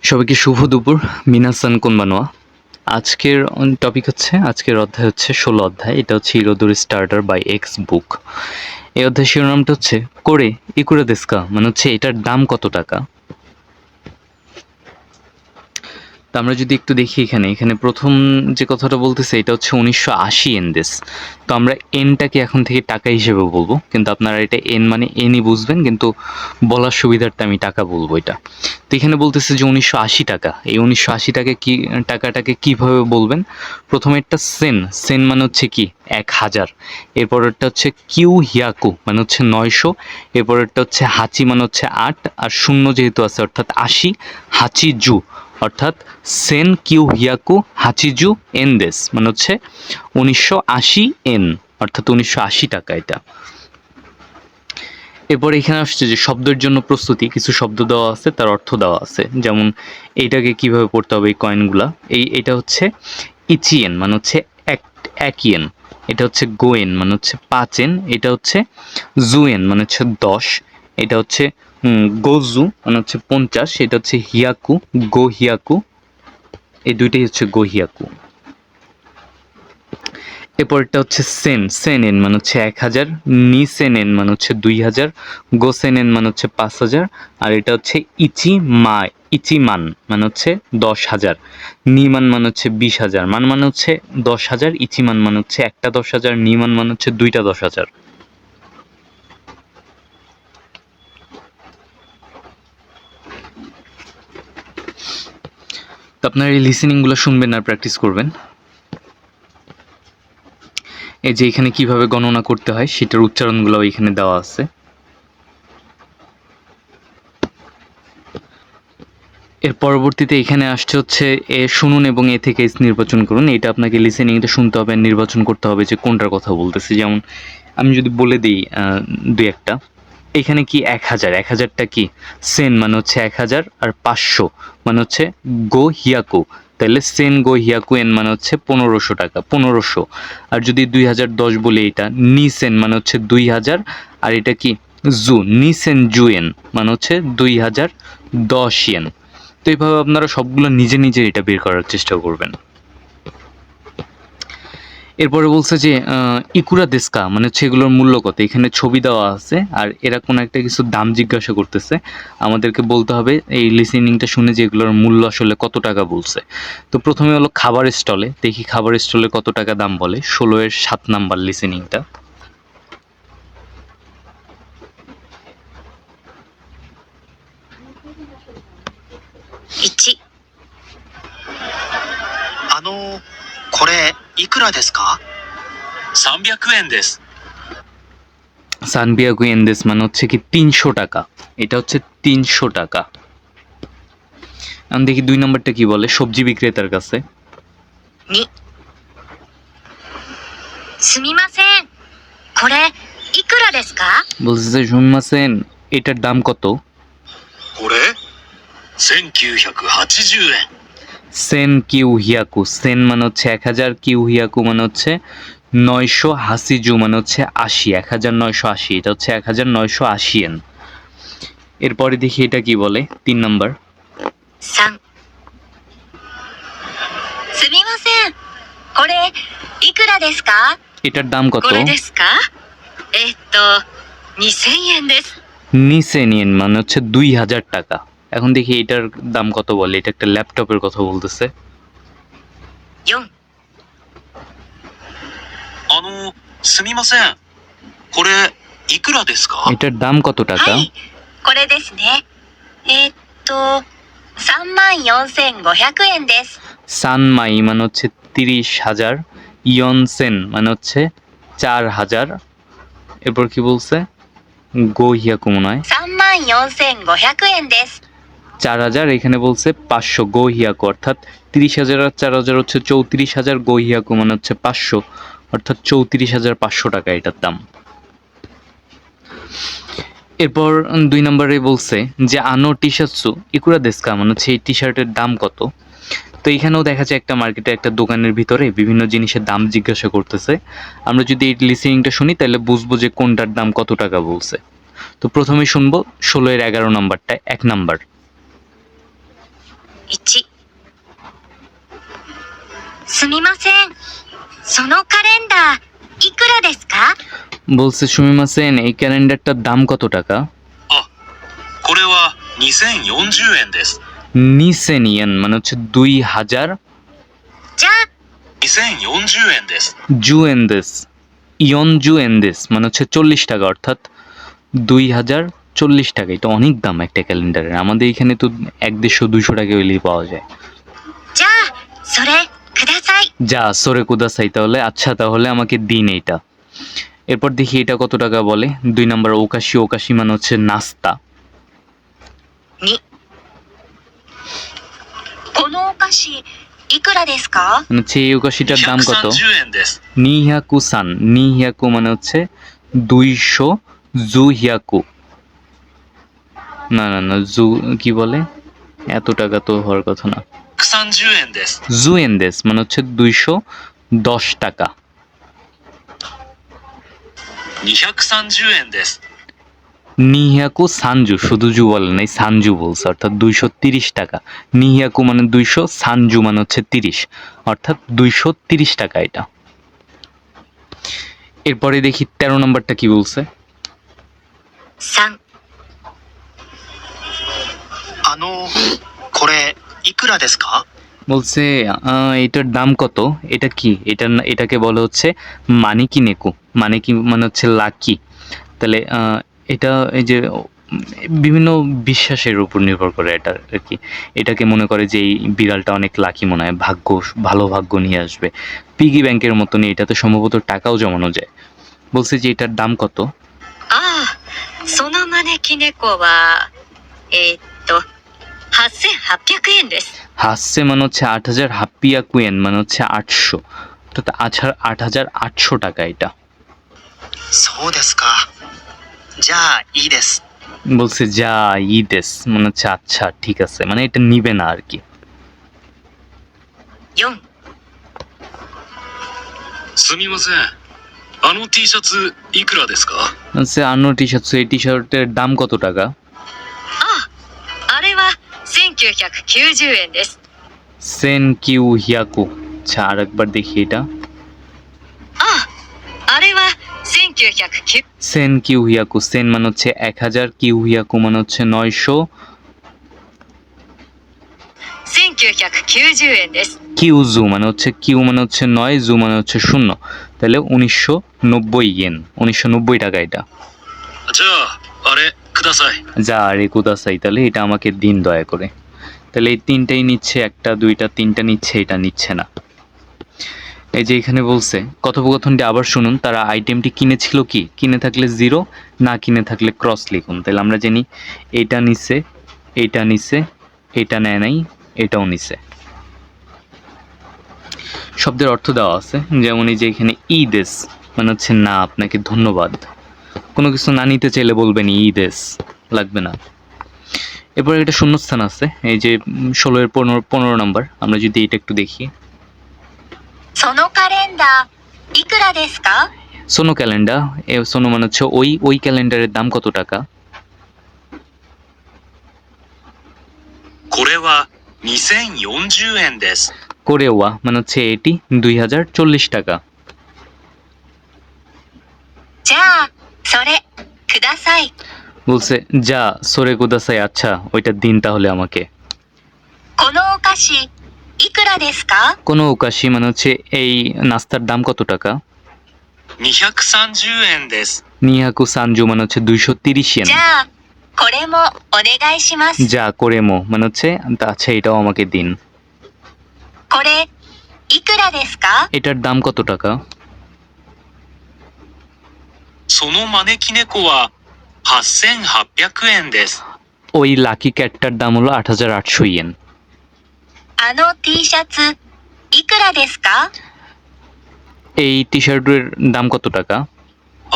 সবাইকে শুভ দুপুর। মিনাসান কোনবানোয়া। আজকের টপিক হচ্ছে, আজকের অধ্যায় হচ্ছে 16 অধ্যায়। এটা হচ্ছে ইরোদোরি স্টার্টার বাই এক্স বুক। এই অধ্যায় শিরোনামটা হচ্ছে করে ইকুরা দেস্কা, মানে হচ্ছে এটার দাম কত টাকা। তো আমরা যদি একটু দেখি এখানে প্রথম যে কথাটা বলতেছে এটা হচ্ছে 1980 এন দেশ। তো আমরা এনটাকে এখন থেকে টাকা হিসেবে বলবো, কিন্তু আপনারা এটা এন মানে এনই বুঝবেন, কিন্তু বলার সুবিধার্থে আমি টাকা বলবো এটা। তো এখানে বলতেছে যে 1980 টাকা। এই 1980 টাকা কি টাকাটাকে কিভাবে বলবেন? প্রথমে একটা সেন, সেন মানে হচ্ছে কি 1000। এরপরেরটা হচ্ছে কিউ হিয়াকু মানে হচ্ছে 900। এরপরেরটা হচ্ছে হাচি মানে হচ্ছে 8, আর শূন্য যেহেতু আছে অর্থাৎ 80। হাচি জু অর্থাৎ সেন কিউ হিয়াকু হাচিজু এন দেশ, মানে হচ্ছে 1980 এন, অর্থাৎ 1980 টাকা এটা। এরপর এখানে আসছে যে শব্দের জন্য প্রস্তুতি, কিছু শব্দ দেওয়া আছে, তার অর্থ দেওয়া আছে। যেমন এইটাকে কিভাবে পড়তে হবে, এই কয়েনগুলা। এটা হচ্ছে ইচিয়েন মানে হচ্ছে এক ইয়েন। এটা হচ্ছে গোয়েন মানে হচ্ছে 5 এন। এটা হচ্ছে জুয়েন মানে হচ্ছে 10। এটা হচ্ছে গোজু মানে হচ্ছে 50। এটা হচ্ছে হিয়াকু, গো হিয়াকু। এই দুইটাই হচ্ছে গো হিয়াকু। এরপরটা হচ্ছে সেন, সেনেন মানে হচ্ছে 1000। নি সেনেন মানে হচ্ছে 2000। গো সেনেন মানে হচ্ছে 5000। আর এটা হচ্ছে ইচিমান মানে হচ্ছে 10,000। নিমান মানে হচ্ছে 20,000। মানে হচ্ছে 10,000। ইচিমান মানে হচ্ছে একটা 10,000। নিমান মানে হচ্ছে দুইটা 10,000। তো আপনারা এই লিসেনিংগুলো শুনবেন আর প্র্যাকটিস করবেন। এই যে এখানে কিভাবে গণনা করতে হয় সেটার উচ্চারণগুলো এখানে দেওয়া আছে। এর পরবর্তীতে এখানে আসছে হচ্ছে এ শুনুন এবং এ থেকে এস নির্বাচন করুন। এটা আপনাকে লিসেনিংটা শুনতে হবে, নির্বাচন করতে হবে যে কোনটার কথা বলতেছি। যেমন আমি যদি বলে দিই দুই একটা, এখানে কি 1000, 1000টা কি সেন মানে হচ্ছে 1000, আর 500 মানে হচ্ছে গো হিয়াকু। তাহলে সেন গো হিয়াকু এন মানে হচ্ছে 1500 টাকা, 1500। আর যদি 2010 বলে এটা নি সেন মানে হচ্ছে 2000, আর এটা কি জু নি সেন জু এন মানে হচ্ছে 2010 ইয়েন। তো এইভাবে আপনারা সবগুলো নিজে নিজে এটা বের করার চেষ্টা করবেন। এরপরে বলছে যে ইকুরা দেস্কা মানে হচ্ছে এগুলোর মূল্য কত। এখানে ছবি দেওয়া আছে আর এরা কোনো একটা কিছু দাম জিজ্ঞাসা করতেছে। আমাদেরকে বলতে হবে এই লিসেনিংটা শুনে যে এগুলোর মূল্য আসলে কত টাকা বলছে। তো প্রথমে হলো খাবার স্টলে, দেখি খাবার স্টলে কত টাকা দাম বলে। 16-এর 7 নাম্বার লিসেনিংটা। 1、これいくらですか？ 300円です。 সানবিয়াগু এনদেস মানে হচ্ছে কি 300 টাকা। এটা হচ্ছে 300 টাকা। আমি দেখি 2 নম্বরটা কি বলে, সবজি বিক্রেতার কাছে। 2、すみません。これいくらですか？ বলছে যে শুনমাছেন এটার দাম কত। これ1980円。 সেন কিউ হিয়াকু, সেন মানে হচ্ছে 1000, কিউ হিয়াকু মানে হচ্ছে 900, হাসিজু মানে হচ্ছে 80, 1980। এটা হচ্ছে 1980 এন। এরপরে দেখি এটা কি বলে 3 নাম্বার। 3、すみません。これいくらですか？ এটার দাম কত। これですか？2000円です。 নিসেন ইয়েন মানে হচ্ছে 2000 টাকা। এখন দেখি এটার দাম কত বলে। এটা একটা ল্যাপটপের কথা বলতেছে। 4、すみません。これいくらですか？ এটার দাম কত টাকা। はい、これですね。34,500円です。 সানমাই মানে হচ্ছে 30,000, ইয়নসেন মানে হচ্ছে 4000। এরপর কি বলছে, গো হিয়াকু মনে হয় 34,500円です。 4000। এখানে বলছে 500 গো হিয়াকু, অর্থাৎ 30,000 আর 4000 হচ্ছে 34,000। গো হিয়াকু মানে হচ্ছে 500, অর্থাৎ 34,500 টাকা এটার দাম। এরপর 2 নম্বরে বলছে যে আনো টি শার্টসু ইকুরা দেস্কা মানে হচ্ছে এই টি শার্টের দাম কত। তো এখানেও দেখা যায় একটা মার্কেটে একটা দোকানের ভিতরে বিভিন্ন জিনিসের দাম জিজ্ঞাসা করতেছে। আমরা যদি এই লিসেনিংটা শুনি তাহলে বুঝবো যে কোনটার দাম কত টাকা বলছে। তো প্রথমে শুনবো 16-এর 11 নাম্বারটা, 1 নাম্বার। 1。すみません。そのカレンダー、いくらですか？ বলছে সুমিমাসেন এই ক্যালেন্ডারটার দাম কত টাকা? あ、これは2040円です。 নিসেন ইয়েন মানে হচ্ছে 2000 じゃあ、 2040円です。 জুয়েন্দেস ইয়ন জুয়েন্দেস মানে হচ্ছে 40 টাকা, অর্থাৎ 2040 টাকা। এটা অনেক দাম একটা ক্যালেন্ডারের। আমাদের এখানে তো 150-200 টাকা হইলেই পাওয়া যায়। じゃあ、それ、ください。 যা সরে কুদাসাই, তাহলে আচ্ছা তাহলে আমাকে দিন এইটা। এরপর দেখি এটা কত টাকা বলে। 2 নাম্বার ওকাশি, ওকাশি মানে হচ্ছে নাস্তা। 2。このお菓子、いくらですか？ মানে হচ্ছে এই ওকাশিটার দাম কত? 130円です。 নিহিয়াকু সান, নিহিয়াকু মানে হচ্ছে 200 জুহিয়াকু। না না না, জু কি বলে, এত টাকা তো হওয়ার কথা না। 130円です。 জুয়েন্দেস মানে হচ্ছে 210 টাকা। 230円です。 নিহিয়াকু সানজু, শুধু জু বলে নাই, সানজু বলছে, অর্থাৎ 230 টাকা। নিহিয়াকু মানে 200, সানজু মানে হচ্ছে 30, অর্থাৎ 230 টাকা এটা। এরপরে দেখি 13 নম্বরটা কি বলছে। 3。これいくらですか？ বলছে এটার দাম কত? এটা কি? এটাকে বলা হচ্ছে মানিকি নেকু। মানিকি মানে হচ্ছে লাকি। তাহলে এটা এই যে বিভিন্ন বিশ্বাসের উপর নির্ভর করে এটা আর কি। এটাকে মনে করে যে এই বিড়ালটা অনেক লাকি, মনে হয় ভাগ্য, ভালো ভাগ্য নিয়ে আসবে। পিগি ব্যাংকের মতনই এটাতে সম্ভবত টাকাও জমানো যায়। বলছে যে এটার দাম কত? ああ、その招き猫は、8800円です。 হাসছে মানে হচ্ছে 8000, হাপ্পিয়া কুয়েন মানে হচ্ছে 800, অর্থাৎ 8800 টাকা এটা। そうですか。じゃあいいです。 বলছে যা ইদেস মানে হচ্ছে আচ্ছা ঠিক আছে, মানে এটা নিবে না আর কি। 4。すみません。T シャツいくらですか？ বলছে আনো টি শার্ট, এই টি শার্টের দাম কত টাকা? ああ、あれは1990円です。 সেন কিউ হিয়াকু। আচ্ছা আরেকবার দেখি এটা। ああ、あれは1909。 সেন কিউ হিয়াকু, সেন মানে হচ্ছে 1000, কিউ হিয়াকু মানে হচ্ছে 900, 1990円です。 কিউ জু মানে হচ্ছে, কিউ মানে হচ্ছে 9, জু মানে হচ্ছে 0, তাহলে 1990 ইয়েন, 1990 টাকা এটা। じゃああれください。 যা আরে কুদাসাই, তাহলে এটা আমাকে দিন দয়া করে। তাহলে এই তিনটাই নিচ্ছে, একটা দুইটা তিনটা নিচ্ছে, এটা নিচ্ছে না। এই যে এখানে বলছে কথোপকথনটি আবার শুনুন। তারা আইটেমটি কিনেছিল কি? কিনে থাকলে 0, না কিনে থাকলে ক্রস লিখুন। তাহলে আমরা জানি এইটা নিছে, এইটা নিছে, এটা নেয় নাই, এটাও নিছে। শব্দের অর্থ দেওয়া আছে, যেমন এই যে এখানে ইদেস মানে হচ্ছে না, আপনাকে ধন্যবাদ। কোনো কিছু না নিতে চাইলে বলবেন ইদেস, লাগবে না। এরপর একটা শূন্যস্থান আছে, এই যে 16 এর 15 নম্বর। আমরা যদি এটা একটু দেখি। そのカレンダー、いくらですか？ সোনো ক্যালেন্ডার, সোনো মানে হচ্ছে ওই ক্যালেন্ডারের দাম কত টাকা? これは2040円です。 কোরেওয়া মানে হচ্ছে এটি 2040 টাকা। じゃあ、それ、ください。 বলছে যা সরে কুদাসাই, আচ্ছা ওইটা দিন তাহলে আমাকে। このお菓子、いくらですか？ কোনো ওকাশি মানে হচ্ছে এই নাস্তার দাম কত টাকা? 230円です。 নিহাকু সানজু মানে হচ্ছে 230 ইয়েন। じゃあ、これもお願いします。 যা কোরেমো মানে হচ্ছে আচ্ছা এটাও আমাকে দিন। これ、いくらですか？ এটার দাম কত টাকা? その招き猫は8800円です。 ওই লাকি ক্যাটটার দাম হলো 8800 ইয়েন। あの T シャツ、いくらですか？ এই টি শার্টের দাম কত টাকা?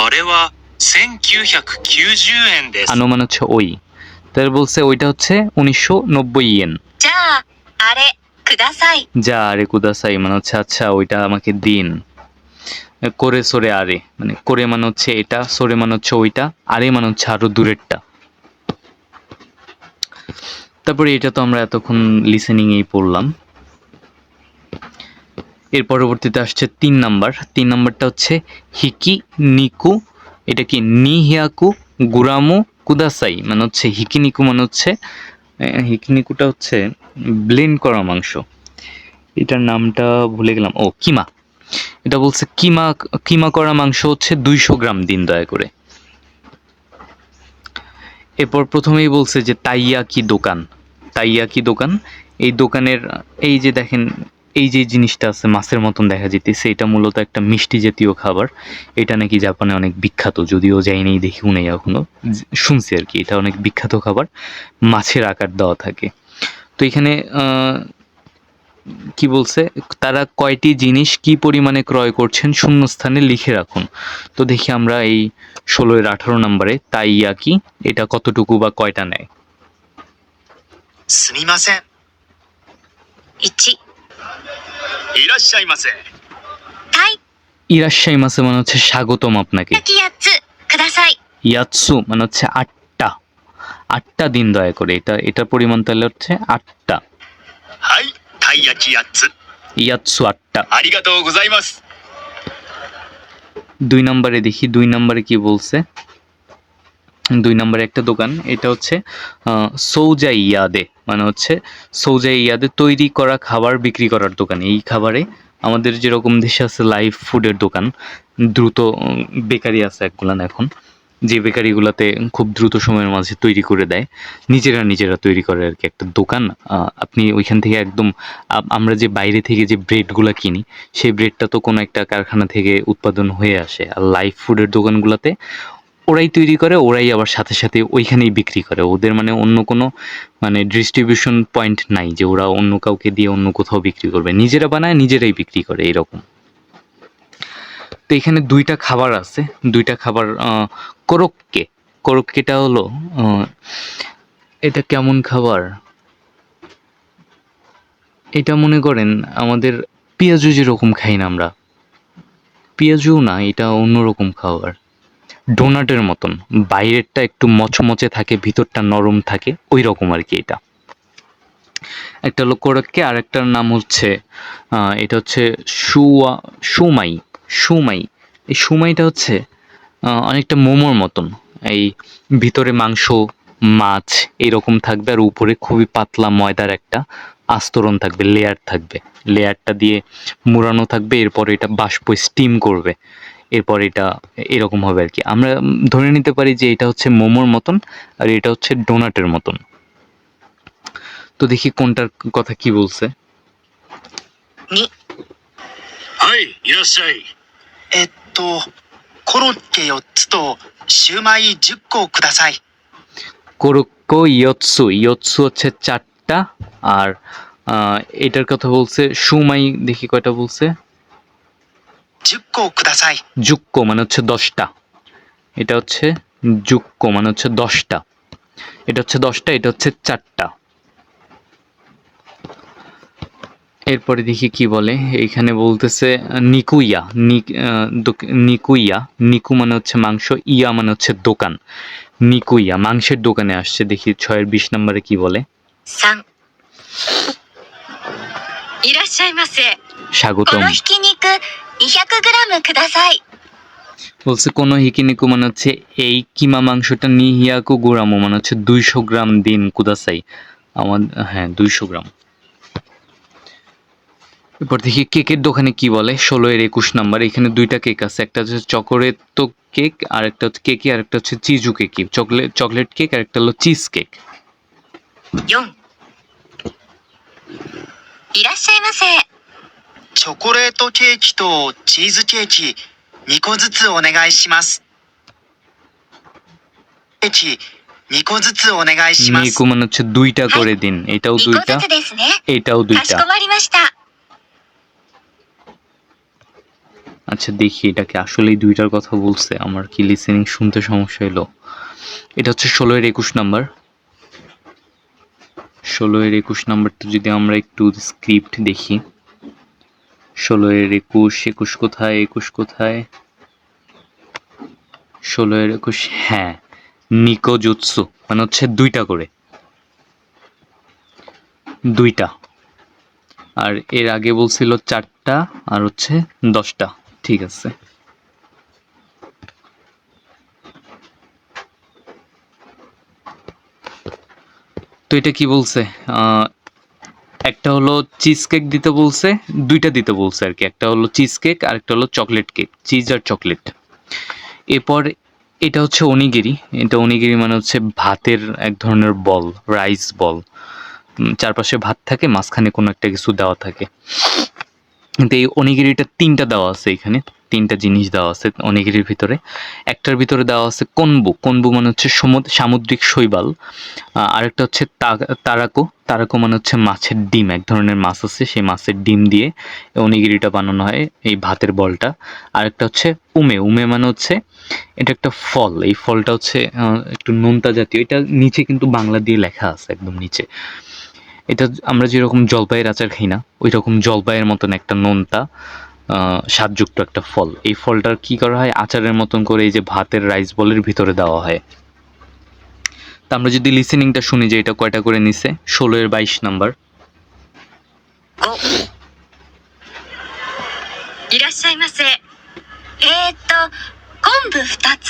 あれは1990円です。 আনো মানে হচ্ছে ওই, তাহলে বলছে ওইটা হচ্ছে 1990 ইয়েন। じゃあ、あれ、ください。 যা আরে কুদাসাই মানে হচ্ছে আচ্ছা ওইটা আমাকে দিন। করে সরে আরে মানে করে মানে হচ্ছে এটা, সরে মানে হচ্ছে ওইটা, আরে মানে হচ্ছে আরো দূরেরটা। তারপরে এটা তো আমরা এতক্ষণ লিসেনিংয়েই পড়লাম। এর পরবর্তীতে আসছে ৩ নাম্বার। ৩ নাম্বারটা হচ্ছে হিকি নিকু। এটা কি নিহিয়াকু গুরামো কুদাসাই, মানে হচ্ছে হিকিনিকু মানে হচ্ছে হিকিনিকুটা হচ্ছে ব্লেন্ড করা মাংস। এটার নামটা ভুলে গেলাম। ও কিমা। এটা বলছে কিমা কিমা করা মাংস হচ্ছে ২০০ গ্রাম দিন দয়া করে। এরপর প্রথমেই বলছে যে তাইয়াকি দোকান। তাইয়াকি দোকান, এই দোকানের এই যে দেখেন এই যে জিনিসটা আছে মাছের মতন দেখা যেতেছে, এটা মূলত একটা মিষ্টি জাতীয় খাবার। এটা নাকি জাপানে অনেক বিখ্যাত, যদিও যাইনি দেখিও নেই এখনো, শুনছি আর কি। এটা অনেক বিখ্যাত খাবার, মাছের আকার দেওয়া থাকে। তো এখানে কি বলছে, তারা কয়টি জিনিস কি পরিমাণে ক্রয় করছেন শূন্যস্থানে লিখে রাখুন। তো দেখি আমরা এই 16-18 নম্বরে তাইয়াকি, এটা কতটুকু বা কয়টা নেয়। すみません。 1、いらっしゃいませ。たい ইরাশ্বাই মাসে মানে হচ্ছে স্বাগতম আপনাকে। 焼き8つください。 ইয়াৎসু মানে হচ্ছে 8টা। 8টা দিন দয়া করে। এটার পরিমাণ তাহলে হচ্ছে 8টা। はい、たい焼き8つ。 ইয়াৎসু 8টা। ありがとうございます。 2 নম্বরে দেখি 2 নম্বরে কি বলছে। 2 নম্বরে একটা দোকান, এটা হচ্ছে সৌজাই ইয়াদে, মানে হচ্ছে সৌজাই ইয়াদে তৈরি করা খাবার বিক্রি করার দোকান। এই খাবারে আমাদের যেরকম দেশে আছে লাইভ ফুডের দোকান, দ্রুত বেকারি আছে একগুলান এখন, যে বেকারিগুলোতে খুব দ্রুত সময়ের মাঝে তৈরি করে দেয়, নিজেরা তৈরি করে আর কি একটা দোকান। আপনি ওইখান থেকে একদম আমরা যে বাইরে থেকে যে ব্রেডগুলো কিনি, সেই ব্রেডটা তো কোনো একটা কারখানা থেকে উৎপাদন হয়ে আসে। আর লাইভ ফুডের দোকানগুলোতে ওরাই তৈরি করে, ওরাই আবার সাথে সাথে ওইখানেই বিক্রি করে। ওদের মানে অন্য কোনো মানে ডিস্ট্রিবিউশন পয়েন্ট নাই যে ওরা অন্য কাউকে দিয়ে অন্য কোথাও বিক্রি করবে, নিজেরা বানায় নিজেরাই বিক্রি করে এরকম। তো এখানে 2টা খাবার আছে, 2টা খাবার। কোরোক্কে, কোরোক্কেটা হলো এটা কেমন খাবার, এটা মনে করেন আমাদের পেঁয়াজু যেরকম খাই না আমরা, পেঁয়াজু না, এটা অন্যরকম খাবার। ডোনাটের মতন, বাইরেরটা একটু মচমচে থাকে, ভিতরটা নরম থাকে, ওই রকম আর কি। এটা একটা হলো কোরোক্কে, আর একটার নাম হচ্ছে এটা হচ্ছে সুমাই। সুমাই, এই সুমাইটা হচ্ছে অনেকটা মোমোর মতন। এই ভিতরে মাংস মাছ এরকম থাকবে, আর উপরে খুবই পাতলা ময়দার একটা আস্তরণ থাকবে, লেয়ার থাকবে, লেয়ারটা দিয়ে মুড়ানো থাকবে। এরপর এটা বাষ্প স্টিম করবে, এরপর এটা এরকম হবে আর কি। আমরা ধরে নিতে পারি যে এটা হচ্ছে মোমোর মতন আর এটা হচ্ছে ডোনাটের মতন। তো দেখি কোনটার কথা কি বলছে। 2、はい、いらっしゃい。コロッケ4つとシューマイ10個ください。 কোরোক্কো ইয়ৎসু, ইয়ৎসু হচ্ছে 4টা, আর এটার কথা বলছে সুমাই। দেখি কয়টা বলছে। 10個ください。 জুক্কো মানে হচ্ছে 10টা। এটা হচ্ছে জুক্কো মানে হচ্ছে 10টা। এটা হচ্ছে 10টা, এটা হচ্ছে 4টা। এরপরে দেখি কি বলে। এইখানে বলতেছে নিকুইয়া, নিকুইয়া, নিকু মানে হচ্ছে মাংস, ইয়া মানে হচ্ছে দোকান। নিকুইয়া মাংসের দোকানে আসছে। দেখি 6-20 নম্বরে কি বলে। 3、いらっしゃいませ。 こ স্বাগতম। のひき肉200グラムください。 বলছে কোনো হিকিনিকু মানে হচ্ছে এই কিমা মাংসটা, নিহিয়াকু গুরামো মানে হচ্ছে 200 গ্রাম দিন কুদাসাই আমার। হ্যাঁ 200 গ্রাম। এরপর দেখি কেকের দোকানে কি বলে। 16-21 নাম্বার। এখানে 2টা কেক আছে, একটা হচ্ছে চকোলেট কেক আর একটা হচ্ছে কেকি, আর একটা হচ্ছে চিজু কেকি। চকলেট কেক আর একটা হলো চিজ কেক। 4、いらっしゃいませ。チョコレートケーキとチーズケーキ2個ずつお願いします。ケーキ2個ずつお願いします。 নিকু মানে হচ্ছে 2টা করে দিন। এটাও 2個 2টা, ずつですね。 এটাও かし 2টা। こまりました。 আচ্ছা দেখি এটা কি আসলেই 2টার কথা বলছে, আমার কি লিসেনিং শুনতে সমস্যা হলো। এটা হচ্ছে 16-21 নাম্বার। 16-21 নাম্বারটা যদি আমরা একটু স্ক্রিপ্ট দেখি। 16-21, 21 কোথায়, 21 কোথায়, 16-21, হ্যাঁ নিকোজুৎসু মানে হচ্ছে 2টা করে। 2টা, আর এর আগে বলছিল 4টা আর হচ্ছে 10টা। ঠিক আছে, তো এটা কি বলছে? একটা হলো চিজ কেক দিতে বলছে, 2টা দিতে বলছে আর কি। একটা হলো চিজ কেক আর একটা হলো চকলেট কেক, চিজ আর চকলেট। এরপর এটা হচ্ছে অনিগিরি। এটা অনিগিরি মানে হচ্ছে ভাতের এক ধরনের বল, রাইস বল। চারপাশে ভাত থাকে, মাঝখানে কোনো একটা কিছু দেওয়া থাকে। কিন্তু এই অনিগিরিটা 3টা দেওয়া আছে এখানে, 3টা জিনিস দেওয়া আছে অনিগিরির ভিতরে। একটার ভিতরে দেওয়া আছে কনবু, কনবু মানে হচ্ছে সামুদ্রিক শৈবাল। আরেকটা হচ্ছে তারাকো, তারাকো মানে হচ্ছে মাছের ডিম, এক ধরনের মাছ আছে, সেই মাছের ডিম দিয়ে অনিগিরিটা বানানো হয়, এই ভাতের বলটা। আরেকটা হচ্ছে উমে, উমে মানে হচ্ছে এটা একটা ফল, এই ফলটা হচ্ছে একটু নোনতা জাতীয়। এটা নিচে কিন্তু বাংলা দিয়ে লেখা আছে একদম নিচে। এটা আমরা যেরকম জলপাইয়ের আচার খাই না, ওই রকম জলপাইয়ের মতন একটা নোনতা স্বাদযুক্ত একটা ফল। এই ফলটার কি করা হয়, আচারের মতন করে এই যে ভাতের রাইস বলের ভিতরে দেওয়া হয়। তা আমরা যদি লিসেনিংটা শুনি যে এটা কয়টা করে নিছে, 16 এর 22 নাম্বার। いらっしゃいませ。昆布2つ、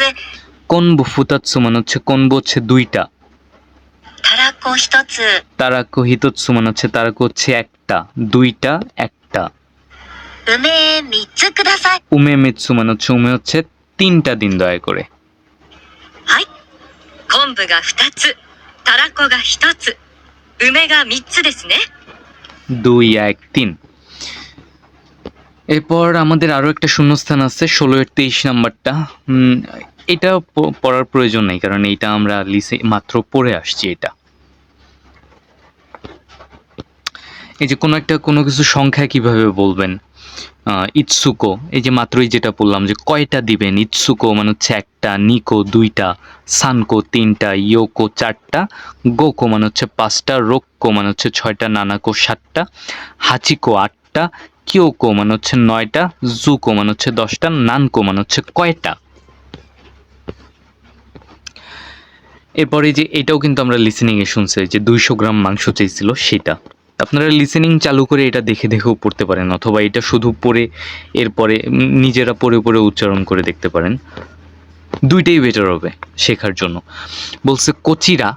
কনবু ফুতাৎসু মানে হচ্ছে কনবু হচ্ছে 2টা, たらこ1つ、 তারাকো হিতোৎসু মানে হচ্ছে তারাকো হচ্ছে একটা, 2টা একটা। 梅3つください。 উমে মিৎসু মানে হচ্ছে উমে হচ্ছে 3টা দিন দয়া করে। はい。昆布が2つ、たらこが1つ、梅が3つですね。 2 1 3। এরপর আমাদের আরো একটা শূন্যস্থান আছে 16 এর 23 নাম্বারটা। এটা পড়ার প্রয়োজন নেই, কারণ এটা আমরা লিসে মাত্র পড়ে আসছি। এটা এই যে কোনো কিছু সংখ্যা কিভাবে বলবেন, ইৎসুকো, এই যে মাত্রই যেটা বললাম যে কয়টা দিবেন। ইৎসুকো মানে হচ্ছে একটা, নিকো 2টা, সানকো 3টা, ইয়োকো 4টা, গোকো মানে হচ্ছে 5টা, রোক্কো মানে হচ্ছে 6টা, নানাকো 7টা, হাচিকো 8টা, কিয়োকো মানে হচ্ছে 9টা, জুকো মানে হচ্ছে 10টা, নানকো মানে হচ্ছে কয়টা। এরপরে যে এটাও কিন্তু আমরা লিসেনিং এ শুনছি যে 200 গ্রাম মাংস চাইছিল সেটা। আপনারা লিসেনিং চালু করে এটা দেখে দেখেও পড়তে পারেন, অথবা এটা শুধু পড়ে এরপরে নিজেরা পড়ে উচ্চারণ করে দেখতে পারেন। 2টাই বেটার হবে শেখার জন্য। বলছে কোচিরা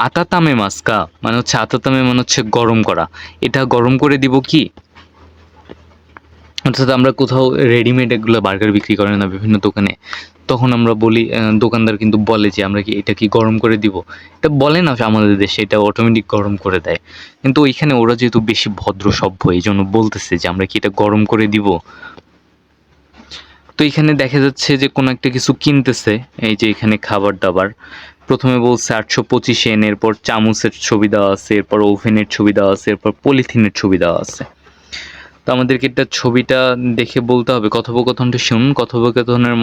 আতাতামে মাস্কা মানে হচ্ছে আতাতামে মানে হচ্ছে গরম করা। এটা গরম করে দিব কি? অর্থাৎ আমরা কোথাও রেডিমেড এগুলো বার্গার বিক্রি করে না বিভিন্ন দোকানে, তখন আমরা বলি, দোকানদার কিন্তু বলে যে আমরা কি এটা কি গরম করে দিব। এটা বলে না আমাদের দেশে, এটা অটোমেটিক গরম করে দেয়। কিন্তু ওইখানে ওরা যেহেতু বেশি ভদ্র সভ্য, এই জন্য বলতেছে যে আমরা কি এটা গরম করে দিব। তো এখানে দেখা যাচ্ছে যে কোনো একটা কিছু কিনতেছে, এই যে এখানে খাবার দাবার। প্রথমে বলছে 825 yen, এরপর চামচের ছবি দেওয়া আছে, এরপর ওভেনের ছবি দেওয়া আছে, এরপর পলিথিনের ছবি দেওয়া আছে। তো আমাদেরকে এটা ছবিটা দেখে বলতে হবে। কথোপকথনটা শুনুন, কথোপকথনের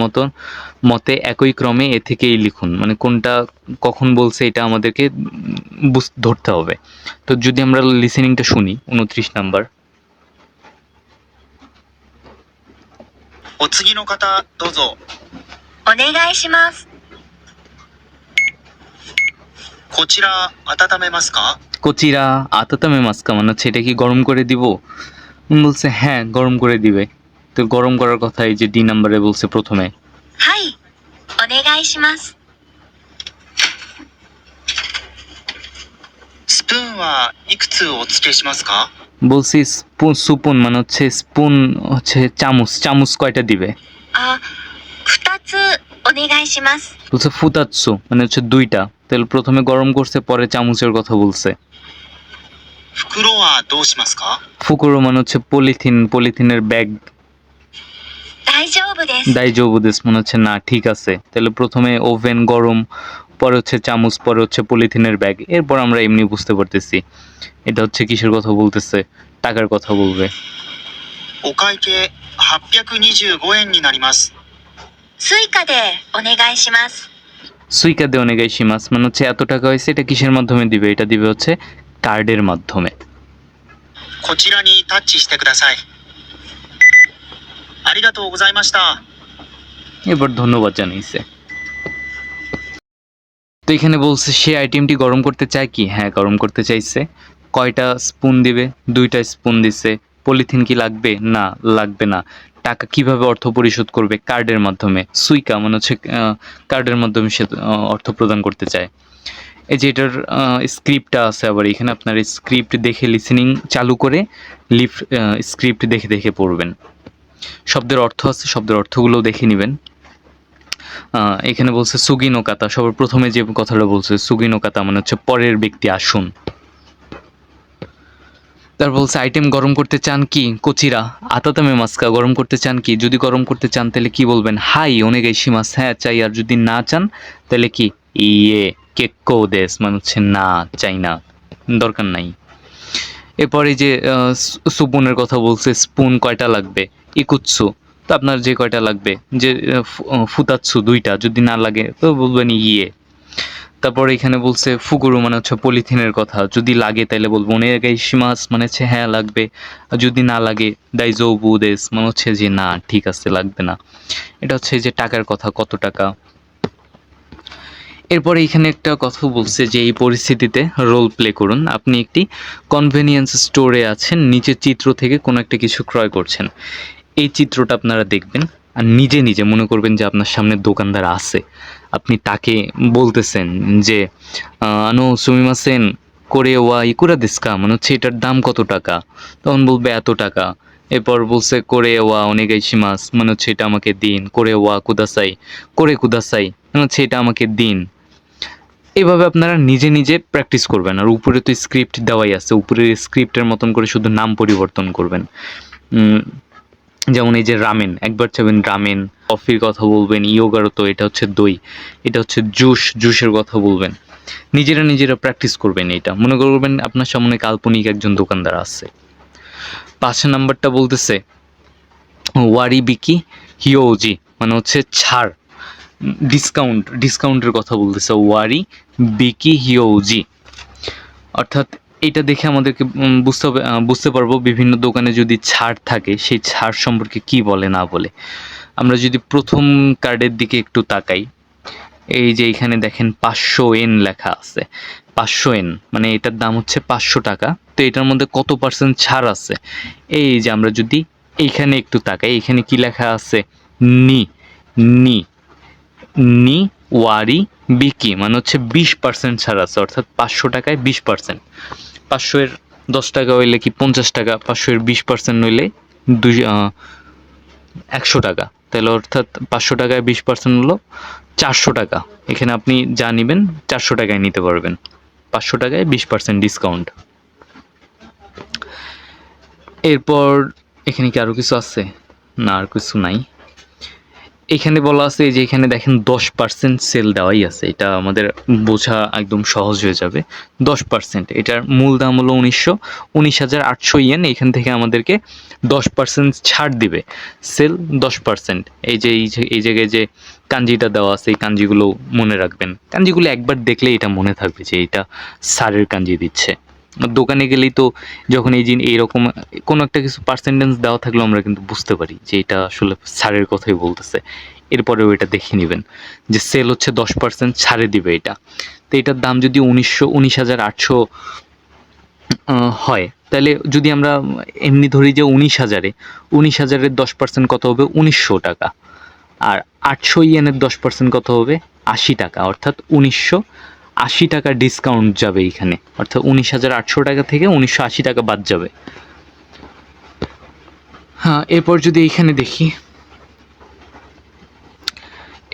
মতে একই ক্রমে এ থেকে এই লিখুন, মানে কোনটা কখন বলছে এটা আমাদেরকে ধরতে হবে। তো যদি আমরা লিসেনিংটা শুনি 29 নাম্বার। お次の方どうぞ。お願いします。こちら温めますか？ কোচিরা আতাতামে মাস্কা মানে হচ্ছে এটা কি গরম করে দিব। বলছে হ্যাঁ গরম করে দিবে। তো গরম করার কথা এই যে ডি নাম্বারে বলছে প্রথমে। はい、お願いします。スプーンはいくつお付けしますか？ বলছি সুপুন মানে হচ্ছে স্পুন হচ্ছে চামচ, চামচ কয়টা দিবে। あ、2つお願いします。 বলছে ফুতাৎসু মানে হচ্ছে 2টা। তাহলে প্রথমে গরম করছে, পরে চামচের কথা বলছে। 袋はどうしますか？ ফুকুরো মানে হচ্ছে পলিথিন, পলিথিনের ব্যাগ। 大丈夫です。 দাইজোবুদেস মানে হচ্ছে না ঠিক আছে। তাহলে প্রথমে ওভেন গরম, পরে হচ্ছে চামচ, পরে হচ্ছে পলিথিনের ব্যাগ। এরপর আমরা এমনি বুঝতে পারতেছি এটা হচ্ছে কিসের কথা বলতেছে, টাকার কথা বলবে। お会計825円になります。スイカでお願いします。 সুইকা দে অনেগাই শিমাস মানে হচ্ছে এত টাকা হয়েছে, এটা কিসের মাধ্যমে দিবে? এটা দিবে হচ্ছে কার্ডের মাধ্যমে। こちらにタッチしてください。ありがとうございました。 এবার ধন্যবাদ জানাইছে। তো এখানে বলছে সে আইটেমটি গরম করতে চায় কি? হ্যাঁ গরম করতে চাইছে। কয়টা স্পুন দিবে, 2টা স্পুন দিছে। পলিথিন কি লাগবে, না লাগবে না। টাকা কিভাবে অর্থ পরিশোধ করবে, কার্ডের মাধ্যমে। সুইকা মানে হচ্ছে কার্ডের মাধ্যমে সে অর্থ প্রদান করতে চায়। এই যে এটার স্ক্রিপ্টটা আছে আবার এখানে, আপনার স্ক্রিপ্ট দেখে লিসেনিং চালু করে স্ক্রিপ্ট দেখে দেখে পড়বেন। শব্দের অর্থ আছে, শব্দের অর্থগুলোও দেখে নেবেন। এখানে বলছে সুগিনো কাতা, সবার প্রথমে যে কথাটা বলছে সুগিনো কাতা মানে হচ্ছে পরের ব্যক্তি আসুন। তারপর বলছে আইটেম গরম করতে চান কি, কোচিরা আতাতামে মাস্কা, গরম করতে চান কি। যদি গরম করতে চান তাহলে কি বলবেন, হাই ওনেগাইশিমাস, হ্যাঁ চাই। আর যদি না চান তাহলে কি, ইয়ে কেক্কো দেশ মানে হচ্ছে না, চাই না, দরকার নাই। এরপরে যে স্পুনের কথা বলছে, স্পুন কয়টা লাগবে, ইকুৎসু, তো আপনার যে কয়টা লাগবে, যে ফুতাচ্ছু 2টা, যদি না লাগে তো বলবেন ইয়ে। তারপর এখানে বলছে ফুগুরু মানে হচ্ছে পলিথিনের কথা, যদি লাগে তাহলে বলবো ওনেগাইশিমাস মানে হচ্ছে হ্যাঁ লাগবে। আর যদি না লাগে দাইজোবু দেস মানে হচ্ছে যে না ঠিক আছে লাগবে না। এটা হচ্ছে যে টাকার কথা, কত টাকা। এরপরে এখানে একটা কথা বলছে যে এই পরিস্থিতিতে রোল প্লে করুন। আপনি একটি কনভেনিয়েন্স স্টোরে আছেন, নিচের চিত্র থেকে কোনো একটা কিছু ক্রয় করছেন। এই চিত্রটা আপনারা দেখবেন আর নিজে নিজে মনে করবেন যে আপনার সামনে দোকানদার আছে। আপনি তাকে বলতেছেন যে আনো সুমিমাসেন করে ওয়া ইকুরা দিস্কা মানে হচ্ছে এটার দাম কত টাকা, তখন বলবে এত টাকা। এরপর বলছে করে ওয়া ওনেগাইশিমাস মানে হচ্ছে এটা আমাকে দিন, করে ওয়া কুদাসাই, করে কুদাসাই মানে হচ্ছে এটা আমাকে দিন। এভাবে আপনারা নিজে নিজে প্র্যাকটিস করবেন। আর উপরে তো স্ক্রিপ্ট দেওয়াই আছে, উপরের স্ক্রিপ্টের মতন করে শুধু নাম পরিবর্তন করবেন। যেমন এই যে রামেন, একবার চাবেন রামেন। কফির কথা বলবেন ইয়োগারতো, এটা হচ্ছে দই। এটা হচ্ছে জুস, জুসের কথা বলবেন। নিজেরা নিজেরা প্র্যাকটিস করবেন। এটা মনে করবেন আপনার সামনে কাল্পনিক একজন দোকানদার আছে। 5 নাম্বারটা বলতেছে ওয়ারি বিকি হিওজি মানে হচ্ছে ছাড়, ডিসকাউন্ট, ডিসকাউন্টের কথা বলতেছে। ওয়ারি বিকি হিওজি অর্থাৎ এটা দেখে আমাদেরকে বুঝতে পারবো বিভিন্ন দোকানে যদি ছাড় থাকে সেই ছাড় সম্পর্কে কি বলে না বলে। আমরা যদি প্রথম কার্ডের দিকে একটু তাকাই, এই যে এখানে দেখেন 500 এন লেখা আছে। 500 এন মানে এটার দাম হচ্ছে 500 টাকা। তো এটার মধ্যে কত % ছাড় আছে, এই যে আমরা যদি এইখানে একটু তাকাই, এখানে কি লেখা আছে, নি নি নি ওয়ারি বিকি মানে হচ্ছে 20% ছাড় আছে। অর্থাৎ 500 টাকায় 20%। 500 এর 10 টাকা হইলে কি 50 টাকা, 500 এর 20% হইলে 100 টাকা। তাহলে অর্থাৎ 500 টাকায় 20% হলো 400 টাকা। এখানে আপনি যা নেবেন 400 টাকায় নিতে পারবেন। 500 টাকায় 20% ডিসকাউন্ট। এরপর এখানে কি আরও কিছু আছে, না আর কিছু নাই। এখানে বলা আছে যে এখানে দেখেন 10% সেল দেওয়াই আছে। এটা আমাদের বোঝা একদম সহজ হয়ে যাবে। 10%, এটার মূল দাম হলো 19,800 ইয়েন। এখান থেকে আমাদেরকে 10% ছাড় দিবে। সেল 10%। এই জায়গায় যে কাঞ্জিটা দেওয়া আছে, এই কাঞ্জিগুলো মনে রাখবেন। কাঞ্জিগুলো একবার দেখলে এটা মনে থাকবে যে এটা সারের কাঞ্জি দিচ্ছে। দোকানে গেলেই তো যখন এইরকম কোনো একটা কিছু পার্সেন্টেজ দেওয়া থাকলেও আমরা কিন্তু বুঝতে পারি যে এটা আসলে ছাড়ের কথাই বলতেছে। এরপরেও এটা দেখে নেবেন যে সেল হচ্ছে 10% ছাড়ে দিবে এটা। তো এটার দাম যদি 19,800 হয়, তাহলে যদি আমরা এমনি ধরি যে 19,000-এর 10% কত হবে, 1900 টাকা। আর 800 ইয়েনের 10% কত হবে, 80 টাকা। অর্থাৎ 1980 টাকা ডিসকাউন্ট যাবে এখানে। অর্থাৎ 19,800 টাকা থেকে 1980 টাকা বাদ যাবে। হ্যাঁ, এরপর যদি এইখানে দেখি,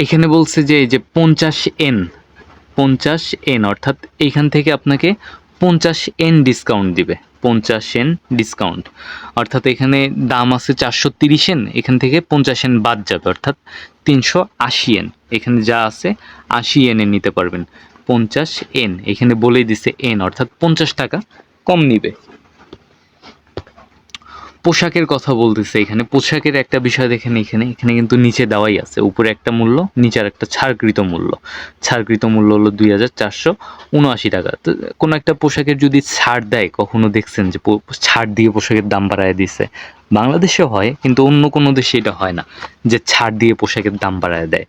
এখানে বলছে যে এই যে 50 এন অর্থাৎ এইখান থেকে আপনাকে 50 এন ডিসকাউন্ট দিবে। 50 এন ডিসকাউন্ট অর্থাৎ এখানে দাম আছে 430 এন, এখান থেকে 50 এন বাদ যাবে। অর্থাৎ 380 এন। এখানে যা আছে 80 এনে নিতে পারবেন। 50 এন এখানে বলেই দিছে এন, অর্থাৎ 50 টাকা কম নিবে। পোশাকের কথা বলতেছে এখানে। পোশাকের একটা বিষয় দেখেন, এখানে কিন্তু নিচে দেওয়াই আছে, উপরে একটা মূল্য, নিচে আর একটা ছাড়কৃত মূল্য। ছাড়কৃত মূল্য হলো 2,479 টাকা। তো কোনো একটা পোশাকের যদি ছাড় দেয়, কখনো দেখছেন যে ছাড় দিয়ে পোশাকের দাম বাড়ায় দিছে? বাংলাদেশে হয়, কিন্তু অন্য কোনো দেশে এটা হয় না যে ছাড় দিয়ে পোশাকের দাম বাড়ায় দেয়।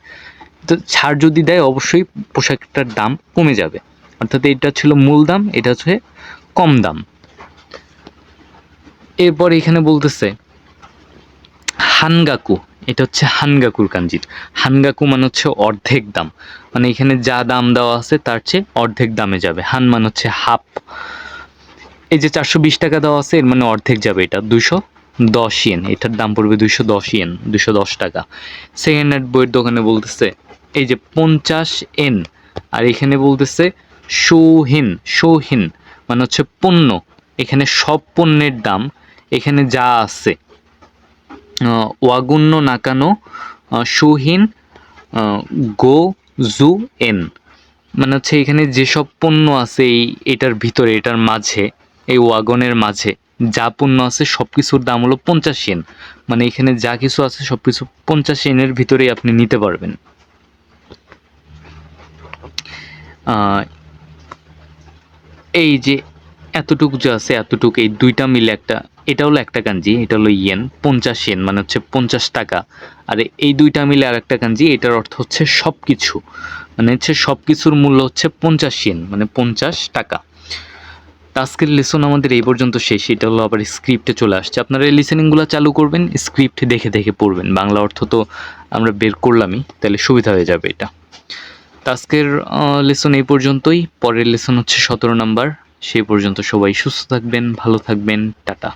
তো ছাড় যদি দেয় অবশ্যই পোশাকটার দাম কমে যাবে। অর্থাৎ এটা ছিল মূল দাম, এটা হচ্ছে কম দাম। এরপর এখানে বলতেছে হানগাকু, এটা হচ্ছে হানগাকুর কাঞ্জি। হানগাকু মানে হচ্ছে অর্ধেক দাম, মানে এখানে যা দাম দেওয়া আছে তার চেয়ে অর্ধেক দামে যাবে। হান মানে হচ্ছে হাফ। এই যে 420 টাকা দেওয়া আছে, এর মানে অর্ধেক যাবে, এটা 210 ইয়েন, এটার দাম পড়বে 210 ইয়েন, 210 টাকা। সেকেন্ড হ্যান্ড বইয়ের দোকানে বলতেছে এই যে 50 এন, আর এখানে বলতেছে শৌহিন, শৌহিন মানে হচ্ছে পণ্য, এখানে সব পণ্যের দাম এখানে যা আছে ওয়াগুন্ন নাকানো শৌহিন গো জু এন, মানে হচ্ছে এখানে যেসব পণ্য আছে এটার ভিতরে, এটার মাঝে, এই ওয়াগনের মাঝে যা পণ্য আছে সব কিছুর দাম হলো 50 ইয়েন, মানে এখানে যা কিছু আছে সব কিছু 50 ইয়েনের ভিতরেই আপনি নিতে পারবেন। এই যে এতটুকু যে আছে এতটুকু, এই দুইটা মিলে একটা, এটা হলো একটা কাঞ্জি, এটা হলো ইয়েন, 50 ইয়েন মানে হচ্ছে 50 টাকা। আর এই দুইটা মিলে আর একটা কাঞ্জি, এটার অর্থ হচ্ছে সব কিছু, মানে হচ্ছে সব কিছুর মূল্য হচ্ছে 50 ইয়েন মানে 50 টাকা। আজকের লেসন আমাদের এই পর্যন্ত শেষ। এটা হলো আবার স্ক্রিপ্টে চলে আসছে, আপনারা এই লিসেনিংগুলো চালু করবেন, স্ক্রিপ্ট দেখে দেখে পড়বেন। বাংলা অর্থ তো আমরা বের করলামই, তাহলে সুবিধা হয়ে যাবে এটা। আজকের লেসন এই পর্যন্তই, পরের লেসন হচ্ছে 17 নাম্বার। সেই পর্যন্ত সবাই সুস্থ থাকবেন, ভালো থাকবেন, টাটা।